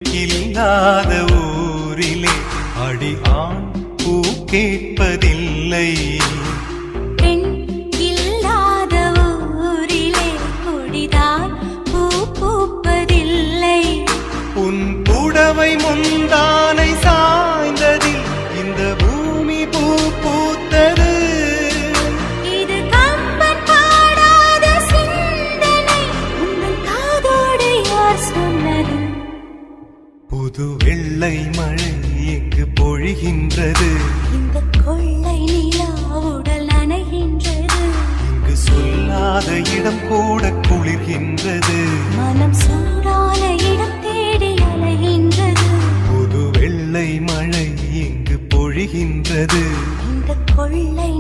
இல்லாத ஊரிலே அடி ஆண் பூ கேட்பதில்லை. பெண் இல்லாத ஊரிலே கொடிதான் பூ பூப்பதில்லை. உன் புடவை முந்தானை சாய்ந்ததில் இந்த பூமி பூ பூத்தது. இது கம்பன் பாடாத சிந்தனை, உங்கள் காதோடு யார் சொன்னது? புது வெள்ளை மழை எங்கு பொழிகின்றது. இந்த கொள்ளை நிலா உடல் நனைகின்றது. இங்கு சொல்லாத இடம் கூட குளிர்கின்றது. மனம் சூடான இடம் தேடி அலைகின்றது. புது வெள்ளை மழை எங்கு பொழிகின்றது. இந்த கொள்ளை